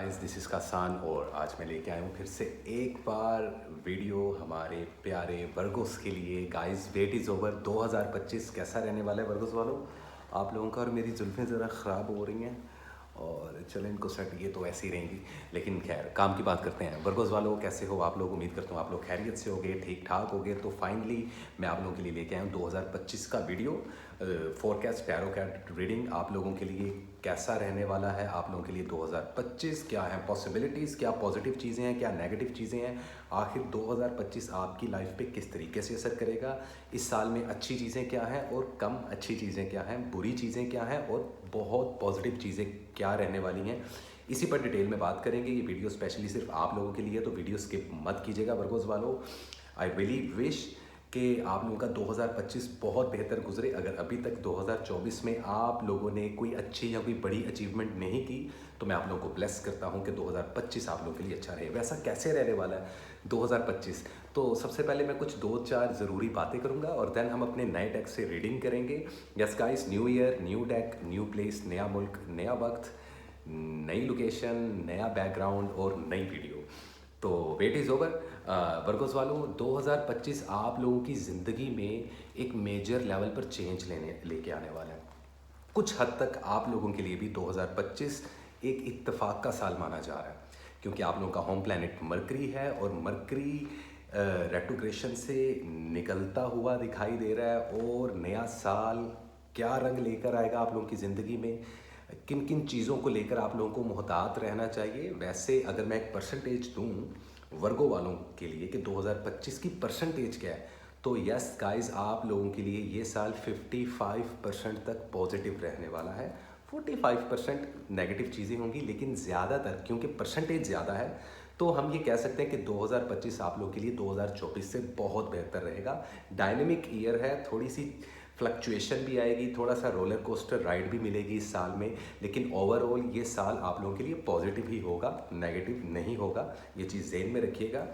Guys, this is कासान और आज मैं लेके आया हूँ फिर से एक बार वीडियो हमारे प्यारे वर्गोस के लिए। Guys, wait is over. 2025 कैसा रहने वाला है वर्गोस वालों? आप लोगों का और मेरी जुल्फ़ें ज़रा ख़राब हो रही हैं और चलो इनको सेट, ये तो ऐसे ही रहेंगी। लेकिन खैर, काम की बात करते हैं। वर्गोस वालों, कैसे हो आप लोग? उम्मीद करता हूँ आप लोग खैरियत से होगे, ठीक ठाक होगे। तो फाइनली मैं आप लोगों के लिए लेके आया हूँ 2025 का video forecast tarot card reading. आप लोगों के लिए कैसा रहने वाला है आप लोगों के लिए 2025? क्या है पॉसिबिलिटीज़, क्या पॉजिटिव चीज़ें हैं, क्या नेगेटिव चीज़ें हैं? आखिर 2025 आपकी लाइफ पे किस तरीके से असर करेगा? इस साल में अच्छी चीज़ें क्या हैं और कम अच्छी चीज़ें क्या हैं, बुरी चीज़ें क्या हैं और बहुत पॉजिटिव चीज़ें क्या रहने वाली हैं? इसी पर डिटेल में बात करेंगे। ये वीडियो स्पेशली सिर्फ आप लोगों के लिए, तो वीडियो स्किप मत कीजिएगा वर्गोस वालों। आई रियली विश कि आप लोगों का 2025 बहुत बेहतर गुजरे। अगर अभी तक 2024 में आप लोगों ने कोई अच्छी या कोई बड़ी अचीवमेंट नहीं की तो मैं आप लोगों को ब्लेस करता हूं कि 2025 आप लोगों के लिए अच्छा रहे। वैसा कैसे रहने वाला है 2025? तो सबसे पहले मैं कुछ 2-4 ज़रूरी बातें करूंगा और देन हम अपने नए डेक से रीडिंग करेंगे। Yes guys, new year, new deck, new place, नया मुल्क, नया वक्त, नई लोकेशन, नया बैकग्राउंड और नई वीडियो। तो वेट इज़ ओवर। वर्गोस वालों, 2025 आप लोगों की ज़िंदगी में एक मेजर लेवल पर चेंज लेके आने वाला है। कुछ हद तक आप लोगों के लिए भी 2025 एक इत्तेफाक का साल माना जा रहा है, क्योंकि आप लोगों का होम प्लैनेट मरकरी है और मरकरी रेट्रोग्रेशन से निकलता हुआ दिखाई दे रहा है। और नया साल क्या रंग लेकर आएगा आप लोगों की ज़िंदगी में, किन किन चीज़ों को लेकर आप लोगों को मुहतात रहना चाहिए। वैसे अगर मैं एक परसेंटेज दूं वर्गो वालों के लिए कि 2025 की परसेंटेज क्या है, तो यस गाइस, आप लोगों के लिए ये साल 55% तक पॉजिटिव रहने वाला है। 45% नेगेटिव चीज़ें होंगी, लेकिन ज़्यादातर क्योंकि परसेंटेज ज़्यादा है तो हम ये कह सकते हैं कि 2025 आप लोगों के लिए 2024 से बहुत बेहतर रहेगा। डायनेमिक ईयर है, थोड़ी सी फ्लक्चुएशन भी आएगी, थोड़ा सा रोलर कोस्टर राइड भी मिलेगी इस साल में, लेकिन ओवरऑल ये साल आप लोगों के लिए पॉजिटिव ही होगा, नेगेटिव नहीं होगा। ये चीज़ ज़हन में रखिएगा,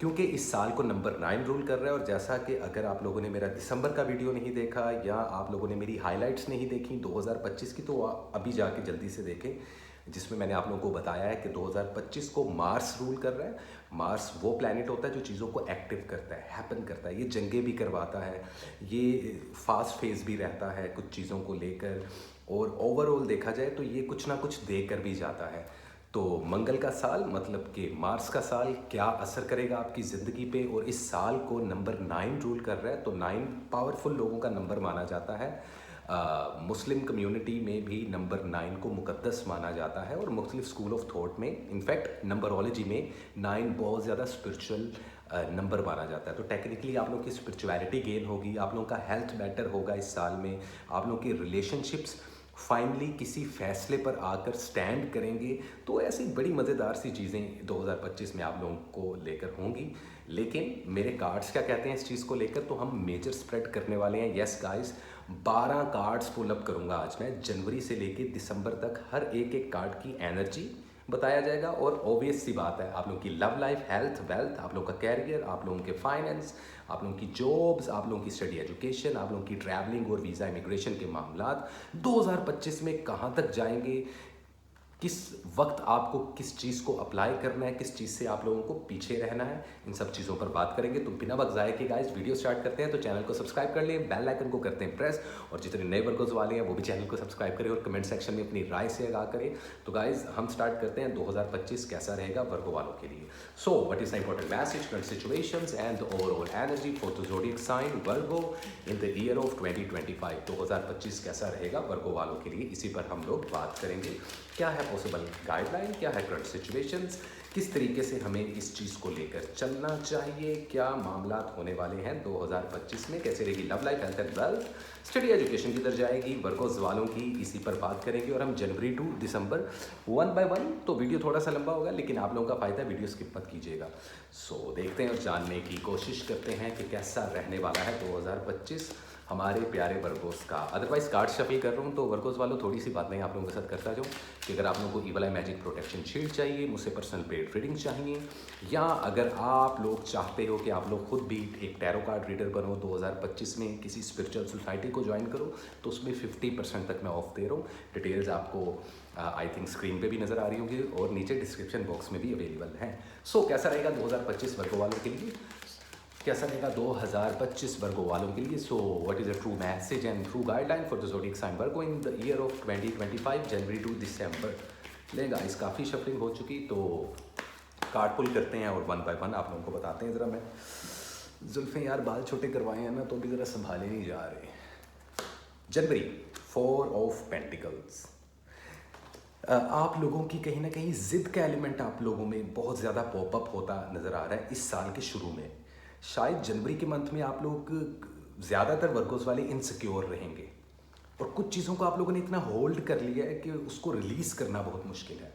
क्योंकि इस साल को नंबर 9 रूल कर रहा है। और जैसा कि अगर आप लोगों ने मेरा दिसंबर का वीडियो नहीं देखा या आप लोगों ने मेरी हाइलाइट्स नहीं देखी 2025 की, तो अभी जाके जल्दी से देखें, जिसमें मैंने आप लोगों को बताया है कि 2025 को मार्स रूल कर रहा है। मार्स वो प्लैनेट होता है जो चीज़ों को एक्टिव करता है, हैपन करता है। ये जंगें भी करवाता है, ये फास्ट फेज भी रहता है कुछ चीज़ों को लेकर, और ओवरऑल देखा जाए तो ये कुछ ना कुछ दे कर भी जाता है। तो मंगल का साल मतलब कि मार्स का साल क्या असर करेगा आपकी ज़िंदगी पे, और इस साल को नंबर 9 रूल कर रहा है। तो 9 पावरफुल लोगों का नंबर माना जाता है। मुस्लिम कम्युनिटी में भी नंबर 9 को मुकद्दस माना जाता है, और मुख्तलिफ स्कूल ऑफ थॉट में, इनफैक्ट नंबरोलॉजी में 9 बहुत ज़्यादा स्पिरिचुअल नंबर माना जाता है। तो टेक्निकली आप लोगों की स्पिरिचुअलिटी गेन होगी, आप लोगों का हेल्थ बेटर होगा इस साल में, आप लोगों की रिलेशनशिप्स फाइनली किसी फैसले पर आकर स्टैंड करेंगे। तो ऐसी बड़ी मज़ेदार सी चीज़ें 2025 में आप लोगों को लेकर होंगी। लेकिन मेरे कार्ड्स क्या कहते हैं इस चीज़ को लेकर, तो हम मेजर स्प्रेड करने वाले हैं। Yes guys, 12 cards pull up करूँगा आज मैं। जनवरी से लेके दिसंबर तक हर एक एक कार्ड की एनर्जी बताया जाएगा। और ऑब्वियस सी बात है, आप लोगों की लव लाइफ, हेल्थ, वेल्थ, आप लोगों का कैरियर, आप लोगों के फाइनेंस, आप लोगों की जॉब्स, आप लोगों की स्टडी एजुकेशन, आप लोगों की ट्रैवलिंग और वीज़ा इमिग्रेशन के मामलात 2025 में कहाँ तक जाएंगे, किस वक्त आपको किस चीज़ को अप्लाई करना है, किस चीज़ से आप लोगों को पीछे रहना है, इन सब चीज़ों पर बात करेंगे। तो बिना वक्त ज़ाया के गाइस वीडियो स्टार्ट करते हैं। तो चैनल को सब्सक्राइब कर लें, बेल आइकन को करते हैं प्रेस, और जितने नए वर्गों वाले हैं वो भी चैनल को सब्सक्राइब करें और कमेंट सेक्शन में अपनी राय से आगाह करें। तो गाइस, हम स्टार्ट करते हैं 2025 कैसा रहेगा वर्गो वालों के लिए। So what is the important message, current situations and the overall energy for the zodiac sign Virgo in the year of 2025। 2025 कैसा रहेगा वर्गो वालों के लिए, इसी पर हम लोग बात करेंगे। क्या है पॉसिबल गाइडलाइन, क्या है करंट सिचुएशंस, किस तरीके से हमें इस चीज़ को लेकर चलना चाहिए, क्या मामलात होने वाले हैं 2025 में, कैसे रहेगी love life, health and wealth, study education किधर जाएगी वर्गोस वालों की, इसी पर बात करेंगे। और हम जनवरी टू दिसंबर 1 बाय 1, तो वीडियो थोड़ा सा लंबा होगा, लेकिन आप लोगों का फ़ायदा, वीडियो स्किप मत कीजिएगा। सो देखते हैं और जानने की कोशिश करते हैं कि कैसा रहने वाला है 2025 हमारे प्यारे वर्गोस का। अदरवाइज कार्ड शफल कर रहा हूँ तो वर्गोस वालों थोड़ी सी बात नहीं आप लोगों के साथ करता जाऊँ कि अगर आप लोगों को ईवल आई मैजिक प्रोटेक्शन शील्ड चाहिए, मुझसे पर्सनल पेड रीडिंग चाहिए, या अगर आप लोग चाहते हो कि आप लोग खुद भी एक टैरो कार्ड रीडर बनो, 2025 में किसी स्पिरिचुअल सोसाइटी को ज्वाइन करो, तो उसमें 50% तक मैं ऑफ दे रहा हूँ। डिटेल्स आपको आई थिंक स्क्रीन पे भी नज़र आ रही होंगी और नीचे डिस्क्रिप्शन बॉक्स में भी अवेलेबल हैं। सो कैसा रहेगा 2025 वर्गों वालों के लिए, कैसा रहेगा 2025 वर्गों वालों के लिए। So what is a true message and true guideline for the zodiac sign Virgo in the year of 2025 January to December. ले गाइस काफ़ी शफलिंग हो चुकी, तो कार्ड पुल करते हैं और वन बाय वन आप लोगों को बताते हैं। ज़रा मैं जुल्फ़े यार बाल छोटे करवाए हैं ना, तो अभी ज़रा संभाले नहीं जा रहे। जनवरी 4 ऑफ पेंटिकल्स, आप लोगों की कहीं ना कहीं ज़िद का एलिमेंट आप लोगों में बहुत ज़्यादा पॉपअप होता नज़र आ रहा है इस साल के शुरू में। शायद जनवरी के मंथ में आप लोग ज़्यादातर वर्गोस वाले इनसिक्योर रहेंगे और कुछ चीज़ों को आप लोगों ने इतना होल्ड कर लिया है कि उसको रिलीज़ करना बहुत मुश्किल है।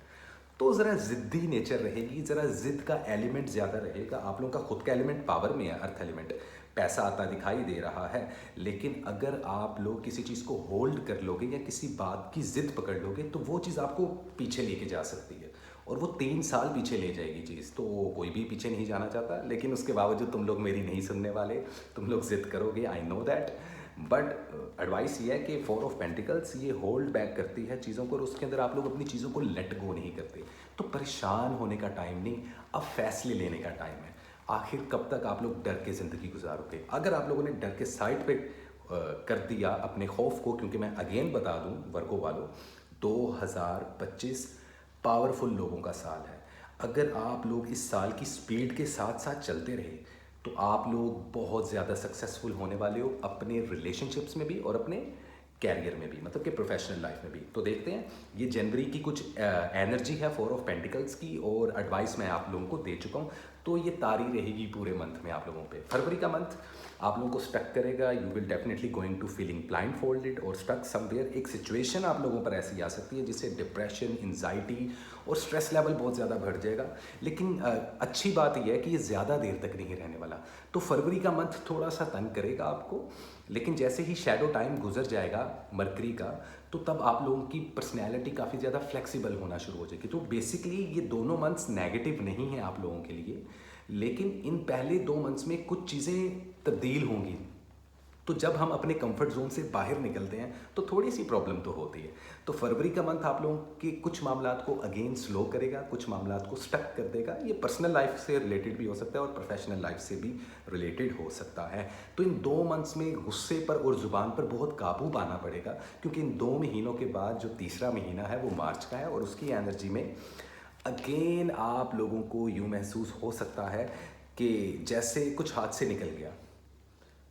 तो ज़रा ज़िद्दी नेचर रहेगी, ज़रा ज़िद का एलिमेंट ज़्यादा रहेगा। आप लोगों का खुद का एलिमेंट पावर में है, अर्थ एलिमेंट, पैसा आता दिखाई दे रहा है। लेकिन अगर आप लोग किसी चीज़ को होल्ड कर लोगे या किसी बात की ज़िद पकड़ लोगे तो वो चीज़ आपको पीछे लेके जा सकती है और वो 3 साल पीछे ले जाएगी चीज़। तो कोई भी पीछे नहीं जाना चाहता, लेकिन उसके बावजूद तुम लोग मेरी नहीं सुनने वाले, तुम लोग ज़िद करोगे, I know that. But advice ये है कि 4 ऑफ पेंटिकल्स ये होल्ड बैक करती है चीज़ों को और उसके अंदर आप लोग अपनी चीज़ों को लेट गो नहीं करते। तो परेशान होने का टाइम नहीं, अब फैसले लेने का टाइम है। आखिर कब तक आप लोग डर के ज़िंदगी गुजारोगे? अगर आप लोगों ने डर के साइड पे कर दिया अपने खौफ को, क्योंकि मैं अगेन बता दूं वर्गों वालों, 2025 पावरफुल लोगों का साल है। अगर आप लोग इस साल की स्पीड के साथ साथ चलते रहे तो आप लोग बहुत ज़्यादा सक्सेसफुल होने वाले हो अपने रिलेशनशिप्स में भी और अपने कैरियर में भी, मतलब कि प्रोफेशनल लाइफ में भी। तो देखते हैं, ये जनवरी की कुछ एनर्जी है 4 ऑफ पेंटिकल्स की और एडवाइस मैं आप लोगों को दे चुका हूँ, तो ये तारी रहेगी पूरे मंथ में आप लोगों पे। फरवरी का मंथ आप लोगों को स्टक करेगा, you will definitely going to feeling blindfolded और स्टक समवेयर। एक सिचुएशन आप लोगों पर ऐसी आ सकती है जिससे डिप्रेशन, एंजाइटी और स्ट्रेस लेवल बहुत ज़्यादा बढ़ जाएगा। लेकिन अच्छी बात यह है कि ये ज़्यादा देर तक नहीं रहने वाला। तो फरवरी का मंथ थोड़ा सा तंग करेगा आपको, लेकिन जैसे ही शैडो टाइम गुजर जाएगा मरकरी का, तो तब आप लोगों की पर्सनैलिटी काफ़ी ज़्यादा फ्लेक्सिबल होना शुरू हो जाएगी। तो बेसिकली ये दोनों मंथ्स नेगेटिव नहीं है आप लोगों के लिए, लेकिन इन पहले 2 मंथ्स में कुछ चीज़ें तब्दील होंगी। तो जब हम अपने कंफर्ट जोन से बाहर निकलते हैं तो थोड़ी सी प्रॉब्लम तो होती है। तो फरवरी का मंथ आप लोगों के कुछ मामलात को अगेन स्लो करेगा, कुछ मामलात को स्टक कर देगा। ये पर्सनल लाइफ से रिलेटेड भी हो सकता है और प्रोफेशनल लाइफ से भी रिलेटेड हो सकता है। तो इन 2 मंथ्स में गुस्से पर और ज़ुबान पर बहुत काबू पाना पड़ेगा, क्योंकि इन 2 महीनों के बाद जो तीसरा महीना है वो मार्च का है और उसकी एनर्जी में अगेन आप लोगों को यूँ महसूस हो सकता है कि जैसे कुछ हाथ से निकल गया,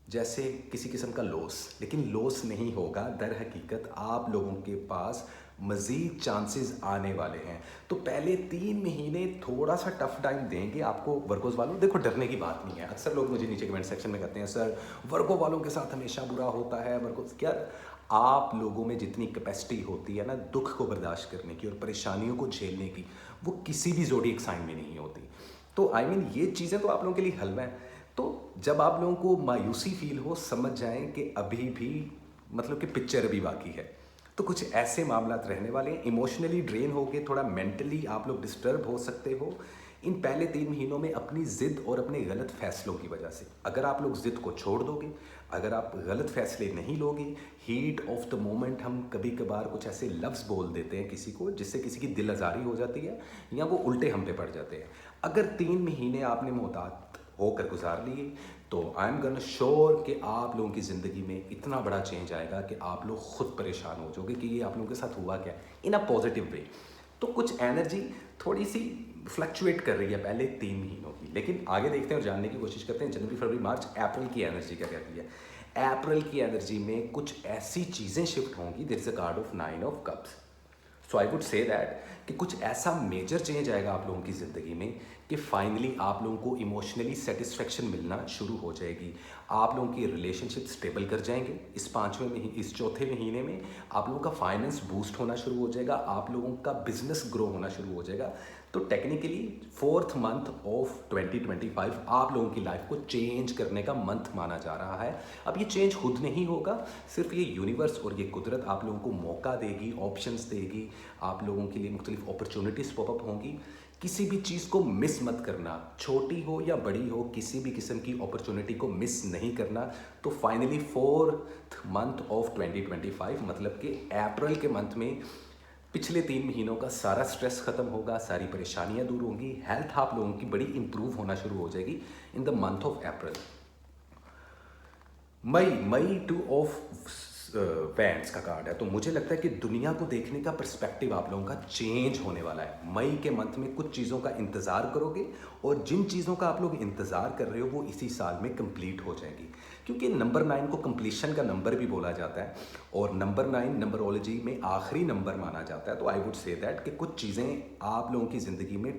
जैसे किसी किस्म का लॉस। लेकिन लॉस नहीं होगा, दर हकीकत आप लोगों के पास मज़ीद चांसेस आने वाले हैं। तो पहले 3 महीने थोड़ा सा टफ टाइम देंगे आपको वर्गोस वालों। देखो डरने की बात नहीं है। अक्सर लोग मुझे नीचे कमेंट सेक्शन में कहते हैं सर वर्गो वालों के साथ हमेशा बुरा होता है। वर्गोस क्या, आप लोगों में जितनी कैपेसिटी होती है ना दुख को बर्दाश्त करने की और परेशानियों को झेलने की, वो किसी भी ज़ोडिएक साइन में नहीं होती। तो आई मीन ये चीज़ें तो आप लोगों के लिए हलवा है। तो जब आप लोगों को मायूसी फील हो, समझ जाएं कि अभी भी मतलब कि पिक्चर अभी बाकी है। तो कुछ ऐसे मामलात रहने वाले हैं। इमोशनली ड्रेन हो के थोड़ा मेंटली आप लोग डिस्टर्ब हो सकते हो इन पहले 3 महीनों में अपनी ज़िद और अपने गलत फैसलों की वजह से। अगर आप लोग ज़िद को छोड़ दोगे, अगर आप गलत फैसले नहीं लोगे, हीट ऑफ द मोमेंट हम कभी कभार कुछ ऐसे लफ्ज़ बोल देते हैं किसी को जिससे किसी की दिल आज़ारी हो जाती है या वो उल्टे हम पे पड़ जाते हैं। अगर 3 महीने आपने मोहतात होकर गुजार लिए तो आई एम गन श्योर कि आप लोगों की ज़िंदगी में इतना बड़ा चेंज आएगा कि आप लोग खुद परेशान हो जाओगे कि ये आप लोगों के साथ हुआ क्या, इन अ पॉजिटिव वे। तो कुछ एनर्जी थोड़ी सी फ्लक्चुएट कर रही है पहले 3 महीनों की, लेकिन आगे देखते हैं और जानने की कोशिश करते हैं जनवरी, फरवरी, मार्च, अप्रैल की एनर्जी क्या कहती है। अप्रैल की एनर्जी में कुछ ऐसी चीज़ें शिफ्ट होंगी। There is a card of 9 of cups. So I would say that कि कुछ ऐसा मेजर चेंज आएगा आप लोगों की ज़िंदगी में कि फाइनली आप लोगों को इमोशनली सेटिस्फेक्शन मिलना शुरू हो जाएगी। आप लोगों की रिलेशनशिप स्टेबल कर जाएंगे। इस चौथे महीने में आप लोगों का फाइनेंस बूस्ट होना शुरू हो जाएगा। आप लोगों का बिजनेस ग्रो होना शुरू हो जाएगा। तो टेक्निकली फोर्थ मंथ ऑफ 2025 आप लोगों की लाइफ को चेंज करने का मंथ माना जा रहा है। अब ये चेंज खुद नहीं होगा, सिर्फ ये यूनिवर्स और ये कुदरत आप लोगों को मौका देगी, ऑप्शंस देगी, आप लोगों के लिए मुख्तलिफ अपॉर्चुनिटीज़ पॉपअप होंगी। किसी भी चीज़ को मिस मत करना, छोटी हो या बड़ी हो, किसी भी किस्म की अपॉर्चुनिटी को मिस नहीं करना। तो फाइनली फोर्थ मंथ ऑफ 2025 मतलब कि अप्रैल के मंथ में पिछले 3 महीनों का सारा स्ट्रेस खत्म होगा, सारी परेशानियां दूर होंगी, हेल्थ आप लोगों की बड़ी इंप्रूव होना शुरू हो जाएगी in the month of April. May 2 of wands का कार्ड है, तो मुझे लगता है कि दुनिया को देखने का पर्सपेक्टिव आप लोगों का चेंज होने वाला है। मई के मंथ में कुछ चीज़ों का इंतज़ार करोगे और जिन चीज़ों का आप लोग इंतज़ार कर रहे हो वो इसी साल में कंप्लीट हो जाएगी, क्योंकि नंबर 9 को कंप्लीशन का नंबर भी बोला जाता है और नंबर 9 नंबरोलॉजी में आखिरी नंबर माना जाता है। तो आई वुड से दैट कि कुछ चीज़ें आप लोगों की ज़िंदगी में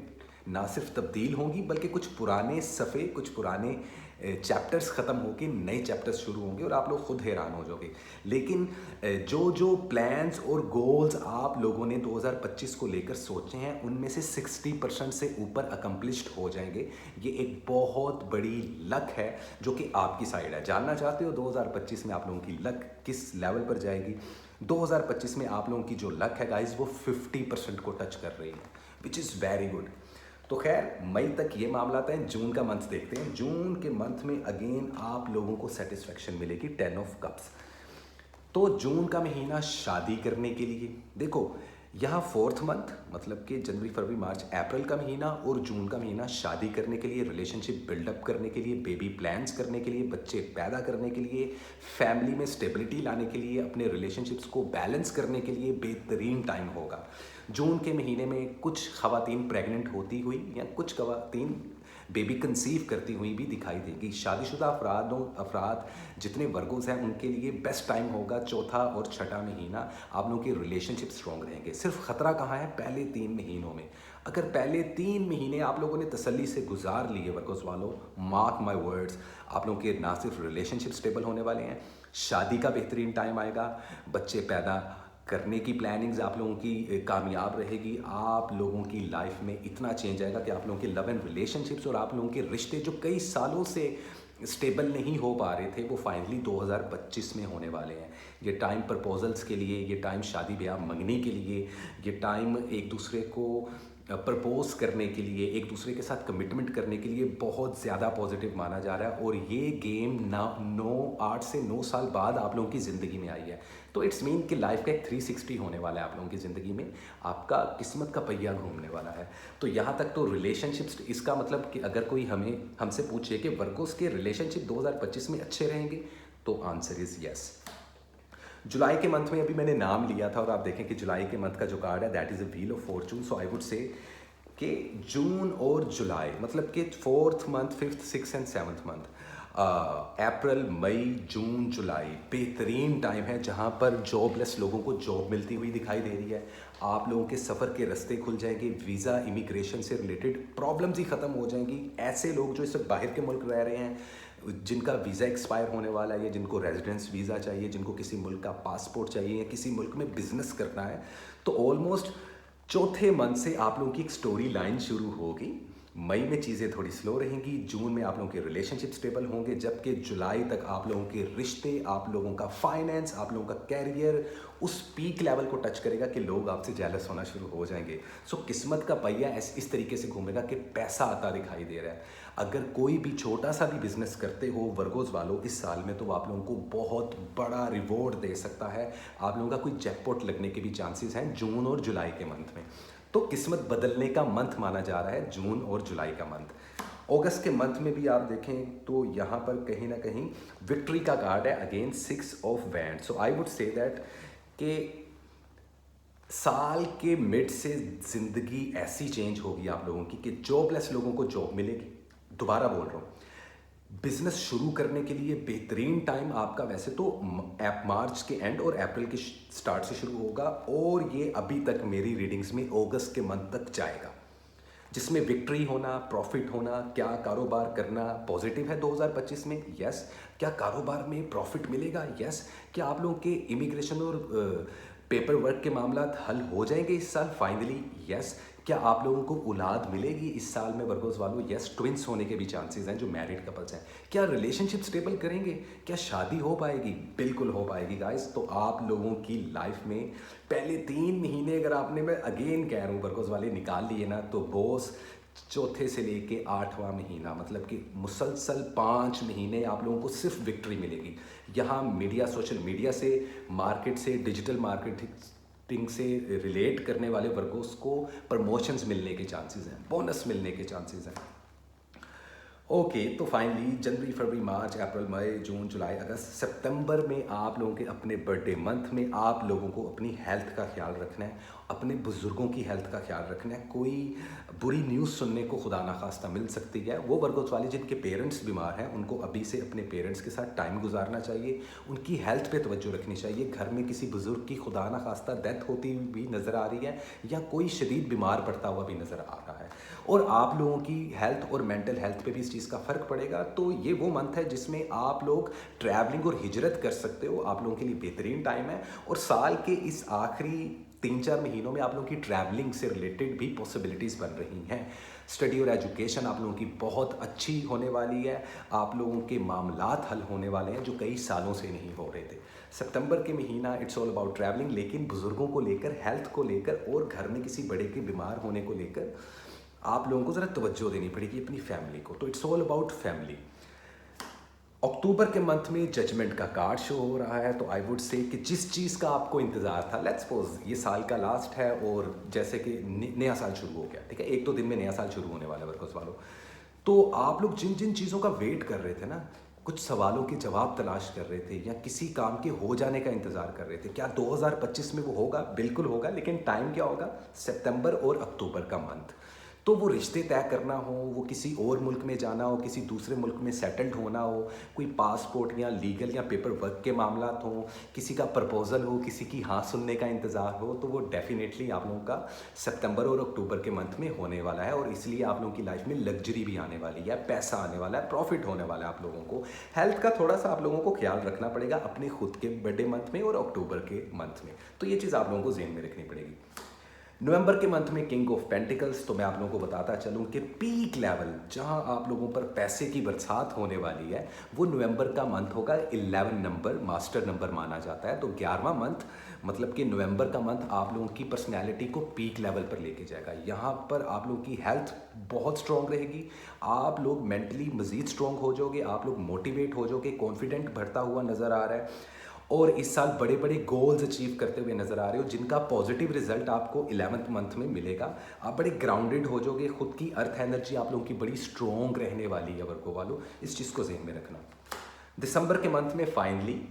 ना सिर्फ तब्दील होंगी बल्कि कुछ पुराने सफ़े, कुछ पुराने चैप्टर्स ख़त्म होकर नए चैप्टर्स शुरू होंगे और आप लोग खुद हैरान हो जाओगे। लेकिन जो जो प्लान्स और गोल्स आप लोगों ने 2025 को लेकर सोचे हैं उनमें से 60% से ऊपर अकम्प्लिश्ड हो जाएंगे। ये एक बहुत बड़ी लक है जो कि आपकी साइड है। जानना चाहते हो 2025 में आप लोगों की लक किस लेवल पर जाएगी? 2025 में आप लोगों की जो लक है गाइज वो 50% को टच कर रही है, विच इज़ वेरी गुड। तो खैर मई तक ये मामला था। जून का मंथ देखते हैं। जून के मंथ में अगेन आप लोगों को सेटिस्फेक्शन मिलेगी, 10 ऑफ कप्स। तो जून का महीना शादी करने के लिए, देखो यहाँ फोर्थ मंथ मतलब कि जनवरी फरवरी मार्च अप्रैल का महीना और जून का महीना शादी करने के लिए, रिलेशनशिप बिल्डअप करने के लिए, बेबी प्लान्स करने के लिए, बच्चे पैदा करने के लिए, फैमिली में स्टेबिलिटी लाने के लिए, अपने रिलेशनशिप्स को बैलेंस करने के लिए बेहतरीन टाइम होगा। जून के महीने में कुछ ख़वातीन प्रेग्नेंट होती हुई या कुछ ख़वातीन बेबी कंसीव करती हुई भी दिखाई देगी। शादीशुदा अफराद जितने वर्गों हैं उनके लिए बेस्ट टाइम होगा चौथा और छठा महीना। आप लोगों के रिलेशनशिप स्ट्रॉन्ग रहेंगे। सिर्फ ख़तरा कहाँ है? पहले 3 महीनों में। अगर पहले 3 महीने आप लोगों ने तसल्ली से गुजार लिए वर्गोस वालों, मार्क माय वर्ड्स, आप लोगों के ना सिर्फ रिलेशनशिप स्टेबल होने वाले हैं, शादी का बेहतरीन टाइम आएगा, बच्चे पैदा करने की प्लानिंग्स आप लोगों की कामयाब रहेगी। आप लोगों की लाइफ में इतना चेंज आएगा कि आप लोगों के लव एंड रिलेशनशिप्स और आप लोगों के रिश्ते जो कई सालों से स्टेबल नहीं हो पा रहे थे वो फाइनली 2025 में होने वाले हैं। ये टाइम प्रपोजल्स के लिए, ये टाइम शादी ब्याह मंगनी के लिए, ये टाइम एक दूसरे को प्रपोज करने के लिए, एक दूसरे के साथ कमिटमेंट करने के लिए बहुत ज़्यादा पॉजिटिव माना जा रहा है। और ये गेम 8 से 9 साल बाद आप लोगों की ज़िंदगी में आई है। तो इट्स मीन कि लाइफ का एक 360 होने वाला है आप लोगों की ज़िंदगी में। आपका किस्मत का पहिया घूमने वाला है। तो यहाँ तक तो रिलेशनशिप्स, इसका मतलब कि अगर कोई हमसे पूछे कि वर्गोस के रिलेशनशिप 2025 में अच्छे रहेंगे तो आंसर इज़ यस। जुलाई के मंथ में अभी मैंने नाम लिया था और आप देखें कि जुलाई के मंथ का जो कार्ड है that is a wheel of fortune. So I would say कि जून और जुलाई मतलब कि fourth month, fifth, six and seventh month, अप्रैल, मई, जून, जुलाई बेहतरीन टाइम है जहां पर जॉबलेस लोगों को जॉब मिलती हुई दिखाई दे रही है। आप लोगों के सफ़र के रास्ते खुल जाएंगे, वीज़ा इमिग्रेशन से रिलेटेड प्रॉब्लम्स ही ख़त्म हो जाएंगी। ऐसे लोग जो इस वक्त बाहर के मुल्क रह रहे हैं, जिनका वीज़ा एक्सपायर होने वाला है, या जिनको रेजिडेंस वीज़ा चाहिए, जिनको किसी मुल्क का पासपोर्ट चाहिए या किसी मुल्क में बिजनेस करना है, तो ऑलमोस्ट चौथे मंथ से आप लोगों की एक स्टोरी लाइन शुरू होगी। मई में चीज़ें थोड़ी स्लो रहेंगी, जून में आप लोगों के रिलेशनशिप स्टेबल होंगे, जबकि जुलाई तक आप लोगों के रिश्ते, आप लोगों का फाइनेंस, आप लोगों का कैरियर उस पीक लेवल को टच करेगा कि लोग आपसे जेलस होना शुरू हो जाएंगे। सो किस्मत का पहिया इस तरीके से घूमेगा कि पैसा आता दिखाई दे रहा है। अगर कोई भी छोटा सा भी बिजनेस करते हो वर्गोस वालों इस साल में, तो आप लोगों को बहुत बड़ा रिवॉर्ड दे सकता है। आप लोगों का कोई जैकपॉट लगने के भी चांसेस हैं जून और जुलाई के मंथ में। तो किस्मत बदलने का मंथ माना जा रहा है जून और जुलाई का मंथ। अगस्त के मंथ में भी आप देखें तो यहाँ पर कहीं ना कहीं विक्ट्री का कार्ड है, again 6 of wand. So I would say that कि साल के मिड से ज़िंदगी ऐसी चेंज होगी आप लोगों की कि जॉबलेस लोगों को जॉब मिलेगी। दोबारा बोल रहा हूँ, बिजनेस शुरू करने के लिए बेहतरीन टाइम आपका वैसे तो मार्च के एंड और अप्रैल के स्टार्ट से शुरू होगा, और ये अभी तक मेरी रीडिंग्स में अगस्त के मंथ तक जाएगा, जिसमें विक्ट्री होना, प्रॉफिट होना। क्या कारोबार करना पॉजिटिव है 2025 में? यस। क्या कारोबार में प्रॉफिट मिलेगा? यस। क्या आप लोगों के इमिग्रेशन और पेपर वर्क के मामला हल हो जाएंगे इस साल फाइनली? यस। क्या आप लोगों को औलाद मिलेगी इस साल में वर्गोस वालों? यस, ट्विंस होने के भी चांसेस हैं जो मैरिड कपल्स हैं। क्या रिलेशनशिप स्टेबल करेंगे? क्या शादी हो पाएगी? बिल्कुल हो पाएगी गाइस। तो आप लोगों की लाइफ में पहले 3 महीने अगर आपने, मैं अगेन कह रहा हूँ वर्गोस वाले, निकाल लिए ना, तो बॉस चौथे से लेके 8वां महीना, मतलब कि मुसलसल 5 महीने आप लोगों को सिर्फ विक्ट्री मिलेगी। यहाँ मीडिया, सोशल मीडिया से, मार्केट से, डिजिटल मार्केटिंग से रिलेट करने वाले वर्गों को प्रमोशंस मिलने के चांसेस हैं, बोनस मिलने के चांसेस हैं। ओके, तो फाइनली जनवरी, फरवरी, मार्च, अप्रैल, मई, जून, जुलाई, अगस्त, सितंबर में आप लोगों के अपने बर्थडे मंथ में आप लोगों को अपनी हेल्थ का ख्याल रखना है, अपने बुज़ुर्गों की हेल्थ का ख्याल रखना है। कोई बुरी न्यूज़ सुनने को खुदा ना खास्ता मिल सकती है। वो वर्गोस वाले जिनके पेरेंट्स बीमार हैं उनको अभी से अपने पेरेंट्स के साथ टाइम गुजारना चाहिए, उनकी हेल्थ पे तवज्जो रखनी चाहिए। घर में किसी बुज़ुर्ग की खुदा ना खास्ता डेथ होती भी नज़र आ रही है या कोई शदीद बीमार पड़ता हुआ भी नज़र आ रहा है, और आप लोगों की हेल्थ और मेंटल हेल्थ पे भी इस चीज़ का फ़र्क पड़ेगा। तो ये वो मंथ है जिसमें आप लोग ट्रैवलिंग और हिजरत कर सकते हो, आप लोगों के लिए बेहतरीन टाइम है। और साल के इस आखिरी 3-4 महीनों में आप लोगों की ट्रैवलिंग से रिलेटेड भी पॉसिबिलिटीज़ बन रही हैं। स्टडी और एजुकेशन आप लोगों की बहुत अच्छी होने वाली है। आप लोगों के मामलात हल होने वाले हैं जो कई सालों से नहीं हो रहे थे। सितंबर के महीना इट्स ऑल अबाउट ट्रैवलिंग, लेकिन बुज़ुर्गों को लेकर, हेल्थ को लेकर और घर में किसी बड़े के बीमार होने को लेकर आप लोगों को ज़रा तवज्जो देनी पड़ेगी अपनी फैमिली को। तो इट्स ऑल अबाउट फैमिली। अक्टूबर के मंथ में जजमेंट का कार्ड शो हो रहा है, तो आई वुड से कि जिस चीज़ का आपको इंतज़ार था, लेट्स सपोज ये साल का लास्ट है और जैसे कि नया साल शुरू हो गया, ठीक है, 1-2 दिन में नया साल शुरू होने वाला है वर्कर्स वालों, तो आप लोग जिन जिन चीज़ों का वेट कर रहे थे ना, कुछ सवालों के जवाब तलाश कर रहे थे या किसी काम के हो जाने का इंतज़ार कर रहे थे, क्या 2025 में वो होगा? बिल्कुल होगा, लेकिन टाइम क्या होगा? सितंबर और अक्टूबर का मंथ। तो वो रिश्ते तय करना हो, वो किसी और मुल्क में जाना हो, किसी दूसरे मुल्क में सेटल्ड होना हो, कोई पासपोर्ट या लीगल या पेपर वर्क के मामलात हों, किसी का प्रपोज़ल हो, किसी की हाँ सुनने का इंतज़ार हो, तो वो डेफिनेटली आप लोगों का सितंबर और अक्टूबर के मंथ में होने वाला है। और इसलिए आप लोगों की लाइफ में लग्जरी भी आने वाली है, पैसा आने वाला है, प्रॉफिट होने वाला है आप लोगों को। हेल्थ का थोड़ा सा आप लोगों को ख्याल रखना पड़ेगा अपने खुद के बर्थडे मंथ में और अक्टूबर के मंथ में, तो ये चीज़ आप लोगों को ज़हन में रखनी पड़ेगी। नवंबर के मंथ में किंग ऑफ पेंटिकल्स, तो मैं आप लोगों को बताता चलूँ कि पीक लेवल जहां आप लोगों पर पैसे की बरसात होने वाली है वो नवंबर का मंथ होगा। 11 नंबर मास्टर नंबर माना जाता है, तो 11वां मंथ मतलब कि नवंबर का मंथ आप लोगों की पर्सनैलिटी को पीक लेवल पर लेके जाएगा। यहाँ पर आप लोगों की हेल्थ बहुत स्ट्रॉन्ग रहेगी, आप लोग मेंटली मज़ीद स्ट्रॉन्ग हो जाओगे, आप लोग मोटिवेट हो जाओगे, कॉन्फिडेंट बढ़ता हुआ नज़र आ रहा है, और इस साल बड़े बड़े गोल्स अचीव करते हुए नज़र आ रहे हो जिनका पॉजिटिव रिजल्ट आपको 11th मंथ में मिलेगा। आप बड़े ग्राउंडेड हो जाओगे, खुद की अर्थ एनर्जी आप लोगों की बड़ी स्ट्रॉन्ग रहने वाली है वर्गो वालों, इस चीज़ को ज़हन में रखना। दिसंबर के मंथ में फाइनली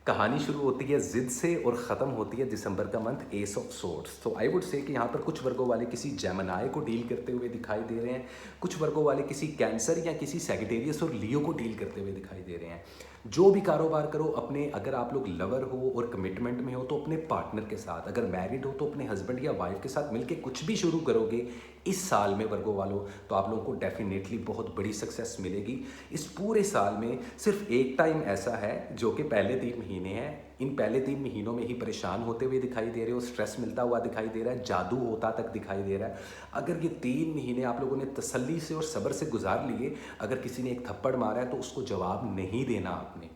कहानी शुरू होती है ज़िद से और ख़त्म होती है दिसंबर का मंथ एस ऑफ सोर्ड्स। तो आई वुड से कि यहाँ पर कुछ वर्गों वाले किसी जेमिनी को डील करते हुए दिखाई दे रहे हैं, कुछ वर्गों वाले किसी कैंसर या किसी सैजिटेरियस और लियो को डील करते हुए दिखाई दे रहे हैं। जो भी कारोबार करो अपने, अगर आप लोग लवर हो और कमिटमेंट में हो तो अपने पार्टनर के साथ, अगर मैरिड हो तो अपने हस्बैंड या वाइफ के साथ मिलकर कुछ भी शुरू करोगे इस साल में वर्गों वालों, तो आप लोगों को डेफिनेटली बहुत बड़ी सक्सेस मिलेगी। इस पूरे साल में सिर्फ एक टाइम ऐसा है जो कि पहले 3 महीने हैं, इन पहले 3 महीनों में ही परेशान होते हुए दिखाई दे रहे हो, स्ट्रेस मिलता हुआ दिखाई दे रहा है, जादू होता तक दिखाई दे रहा है। अगर ये 3 महीने आप लोगों ने तसल्ली से और सब्र से गुजार लिए, अगर किसी ने एक थप्पड़ मारा है तो उसको जवाब नहीं देना आपने,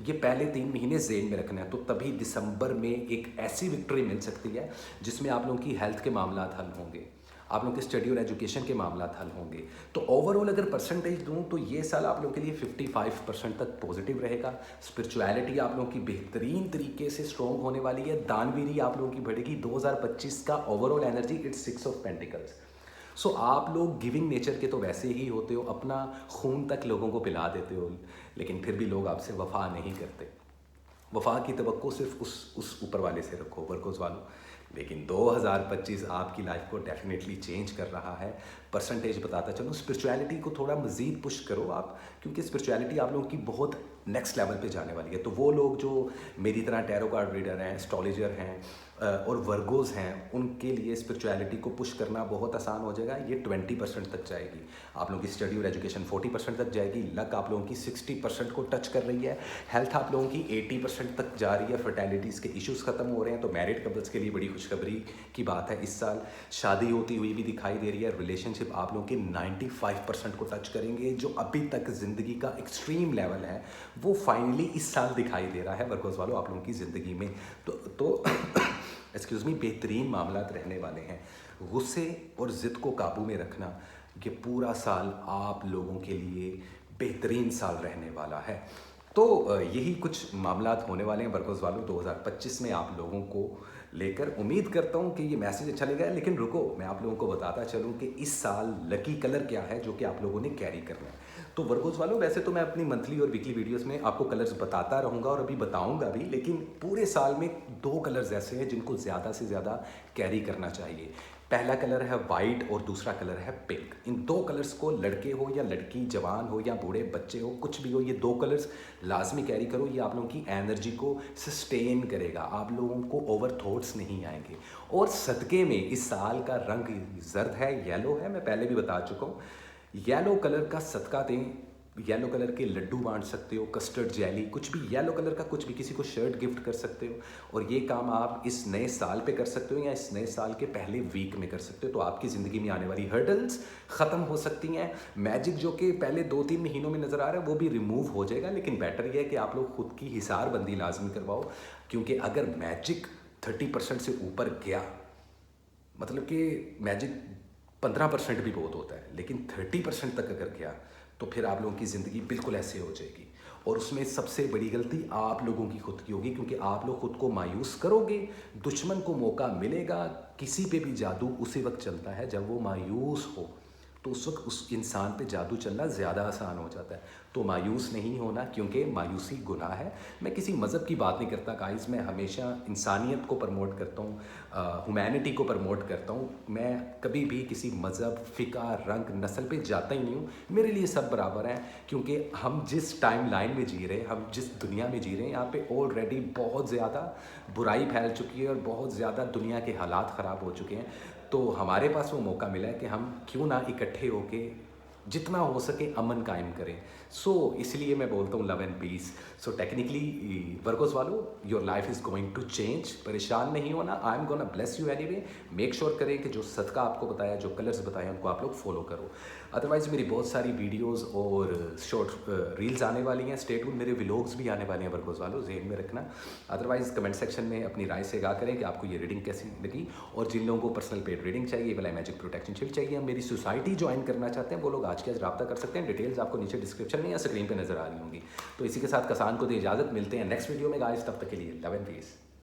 ये पहले 3 महीने ज़हन में रखना है। तो तभी दिसंबर में एक ऐसी विक्ट्री मिल सकती है जिसमें आप लोगों की हेल्थ के मामलात हल होंगे, आप लोगों के स्टडी और एजुकेशन के मामलात हल होंगे। तो ओवरऑल अगर परसेंटेज दूं तो ये साल आप लोगों के लिए 55% तक पॉजिटिव रहेगा। स्पिरिचुअलिटी आप लोगों की बेहतरीन तरीके से स्ट्रॉन्ग होने वाली है, दानवीरी आप लोगों की बढ़ेगी। 2025 का overall energy it's 6 of pentacles. So आप लोग गिविंग नेचर के तो वैसे ही होते हो, अपना खून तक लोगों को पिला देते हो, लेकिन फिर भी लोग आपसे वफ़ा नहीं करते। वफ़ा की तवक्को सिर्फ उस ऊपर वाले से रखो वर्कोस वालों। लेकिन 2025 आपकी लाइफ को डेफिनेटली चेंज कर रहा है। परसेंटेज बताता चलो, स्पिरिचुअलिटी को थोड़ा मज़ीद पुश करो आप, क्योंकि स्पिरिचुअलिटी आप लोगों की बहुत नेक्स्ट लेवल पे जाने वाली है। तो वो लोग जो मेरी तरह टैरो कार्ड रीडर हैं, एस्ट्रोलॉजर हैं और वर्गोज हैं, उनके लिए स्पिरिचुअलिटी को पुश करना बहुत आसान हो जाएगा। ये 20% तक जाएगी। आप लोगों की स्टडी और एजुकेशन 40% तक जाएगी। लक आप लोगों की 60% को टच कर रही है। हेल्थ आप लोगों की 80% तक जा रही है। फर्टिलिटीज़ के इश्यूज़ ख़त्म हो रहे हैं। तो मैरिड कपल्स के लिए बड़ी खुशखबरी की बात है। इस साल शादी होती हुई भी दिखाई दे रही है। रिलेशनशिप आप लोगों के 95% को टच करेंगे। जो अभी तक ज़िंदगी का एक्सट्रीम लेवल है वो फाइनली इस साल दिखाई दे रहा है वर्गोस वालों आप लोगों की ज़िंदगी में। तो एक्सक्यूज़ मी, बेहतरीन मामलात रहने वाले हैं। गुस्से और ज़िद को काबू में रखना, ये पूरा साल आप लोगों के लिए बेहतरीन साल रहने वाला है। तो यही कुछ मामलात होने वाले हैं वर्गोस वालों 2025 में आप लोगों को लेकर। उम्मीद करता हूँ कि ये मैसेज अच्छा लगा है। लेकिन रुको, मैं आप लोगों को बताता चलूँ कि इस साल लकी कलर क्या है जो कि आप लोगों ने कैरी करना है। तो वर्गोस वालों, वैसे तो मैं अपनी मंथली और वीकली वीडियोस में आपको कलर्स बताता रहूँगा और अभी बताऊँगा भी, लेकिन पूरे साल में 2 कलर्स ऐसे हैं जिनको ज़्यादा से ज़्यादा कैरी करना चाहिए। पहला कलर है वाइट और दूसरा कलर है पिंक। इन 2 कलर्स को लड़के हो या लड़की, जवान हो या बूढ़े बच्चे हो, कुछ भी हो, ये 2 कलर्स लाजमी कैरी करो। ये आप लोगों की एनर्जी को सस्टेन करेगा। आप लोगों को ओवर थॉट्स नहीं आएंगे। और सदक़े में इस साल का रंग जर्द है, येलो है, मैं पहले भी बता चुका हूँ। येलो कलर का सदका दें। येलो कलर के लड्डू बांट सकते हो, कस्टर्ड जेली, कुछ भी येलो कलर का, कुछ भी, किसी को शर्ट गिफ्ट कर सकते हो। और ये काम आप इस नए साल पे कर सकते हो या इस नए साल के पहले वीक में कर सकते हो। तो आपकी ज़िंदगी में आने वाली हर्डल्स ख़त्म हो सकती हैं। मैजिक जो कि पहले 2-3 महीनों में नज़र आ रहा है वो भी रिमूव हो जाएगा। लेकिन बेटर यह है कि आप लोग खुद की हिसारबंदी लाजमी करवाओ, क्योंकि अगर मैजिक 30% से ऊपर गया, मतलब कि मैजिक 15% भी बहुत होता है, लेकिन 30% तक अगर गया तो फिर आप लोगों की ज़िंदगी बिल्कुल ऐसे हो जाएगी। और उसमें सबसे बड़ी गलती आप लोगों की खुद की होगी, क्योंकि आप लोग खुद को मायूस करोगे। दुश्मन को मौका मिलेगा। किसी पे भी जादू उसी वक्त चलता है जब वो मायूस हो। तो उस वक्त उस इंसान पे जादू चलना ज़्यादा आसान हो जाता है। तो मायूस नहीं होना, क्योंकि मायूसी गुनाह है। मैं किसी मज़हब की बात नहीं करता गाइस, मैं हमेशा इंसानियत को प्रमोट करता हूँ, ह्यूमैनिटी को प्रमोट करता हूँ। मैं कभी भी किसी मज़हब, फ़िका, रंग, नस्ल पे जाता ही नहीं हूँ। मेरे लिए सब बराबर हैं, क्योंकि हम जिस टाइम लाइन में जी रहे हैं, हम जिस दुनिया में जी रहे हैं, यहाँ पे ऑलरेडी बहुत ज़्यादा बुराई फैल चुकी है और बहुत ज़्यादा दुनिया के हालात ख़राब हो चुके हैं। तो हमारे पास वो मौका मिला है कि हम क्यों ना इकट्ठे होके जितना हो सके अमन कायम करें। इसलिए मैं बोलता हूँ love and peace. Technically Virgos वालों, your life is going to change. परेशान नहीं होना। I am gonna bless you anyway. Make sure करें कि जो सदका आपको बताया, जो कलर्स बताए, उनको आप लोग फॉलो करो। अदरवाइज़ मेरी बहुत सारी वीडियोज़ और शॉर्ट रील्स आने वाली हैं। स्टे ट्यून, मेरे व्लॉग्स भी आने वाले हैं वर्गोस वालों, ज़हन में रखना। अदरवाइज़ कमेंट सेक्शन में अपनी राय से आगाह करें कि आपको ये रीडिंग कैसी लगी। और जिन लोगों को पर्सनल पेड रीडिंग चाहिए, वाला मैजिक प्रोटेक्शन शील्ड चाहिए, मेरी सोसाइटी ज्वाइन करना चाहते हैं, वो लोग आज के आज रब्ता कर सकते हैं। डिटेल्स आपको नीचे डिस्क्रिप्शन में या स्क्रीन पे नजर आ रही होंगी। तो इसी के साथ कसान को दे इजाज़त। मिलते हैं नेक्स्ट वीडियो में गाइस, तब तक के लिए लव एंड पीस।